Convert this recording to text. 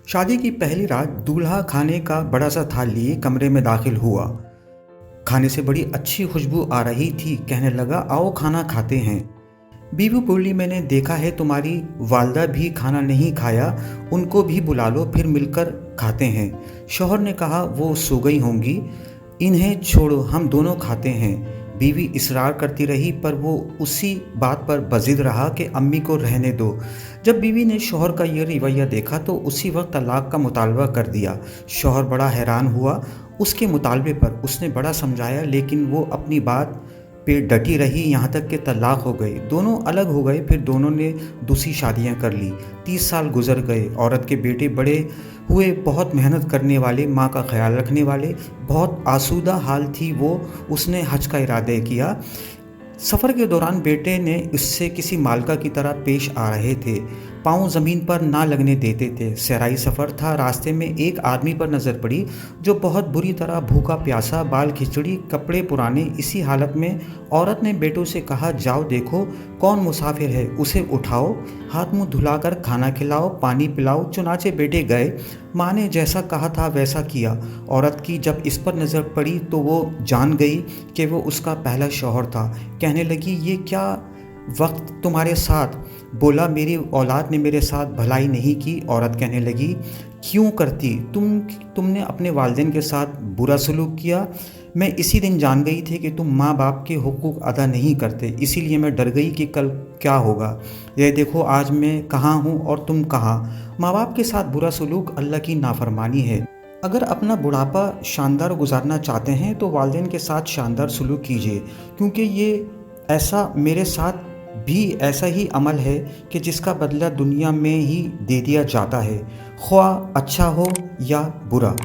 शादी की पहली रात दूल्हा खाने का बड़ा सा थाल लिए कमरे में दाखिल हुआ। खाने से बड़ी अच्छी खुशबू आ रही थी। कहने लगा, आओ खाना खाते हैं। बीवी बोली, मैंने देखा है तुम्हारी वालदा भी खाना नहीं खाया, उनको भी बुला लो, फिर मिलकर खाते हैं। शौहर ने कहा, वो सो गई होंगी, इन्हें छोड़ो, हम दोनों खाते हैं। बीवी इसरार करती रही पर वो उसी बात पर बजिद रहा कि अम्मी को रहने दो। जब बीवी ने शौहर का ये रवैया देखा तो उसी वक्त तलाक का मुतालबा कर दिया। शौहर बड़ा हैरान हुआ उसके मुतालबे पर। उसने बड़ा समझाया लेकिन वो अपनी बात पे डटी रही, यहाँ तक कि तलाक हो गए। दोनों अलग हो गए। फिर दोनों ने दूसरी शादियाँ कर ली। 30 साल गुजर गए। औरत के बेटे बड़े हुए, बहुत मेहनत करने वाले, माँ का ख्याल रखने वाले। बहुत आसूदा हाल थी वो। उसने हज का इरादा किया। सफ़र के दौरान बेटे ने उससे किसी मालका की तरह पेश आ रहे थे। पाँव ज़मीन पर ना लगने देते थे। सहराई सफ़र था। रास्ते में एक आदमी पर नज़र पड़ी जो बहुत बुरी तरह भूखा प्यासा, बाल खिचड़ी, कपड़े पुराने। इसी हालत में औरत ने बेटों से कहा, जाओ देखो कौन मुसाफिर है, उसे उठाओ, हाथ मुंह धुलाकर खाना खिलाओ, पानी पिलाओ। चुनाचे बेटे गए। माँ ने जैसा कहा था वैसा किया। औरत की जब इस पर नज़र पड़ी तो वो जान गई कि वो उसका पहला शौहर था। कहने लगी, ये क्या वक्त तुम्हारे साथ? बोला, मेरी औलाद ने मेरे साथ भलाई नहीं की। औरत कहने लगी, क्यों करती? तुमने अपने वालिदैन के साथ बुरा सलूक किया। मैं इसी दिन जान गई थी कि तुम माँ बाप के हुकूक अदा नहीं करते, इसीलिए मैं डर गई कि कल क्या होगा। ये देखो आज मैं कहाँ हूँ और तुम कहाँ। माँ बाप के साथ बुरा सलूक अल्लाह की नाफरमानी है। अगर अपना बुढ़ापा शानदार गुजारना चाहते हैं तो वालिदैन के साथ शानदार सलूक कीजिए, क्योंकि ये ऐसा मेरे साथ भी ऐसा ही अमल है कि जिसका बदला दुनिया में ही दे दिया जाता है, ख्वाह अच्छा हो या बुरा।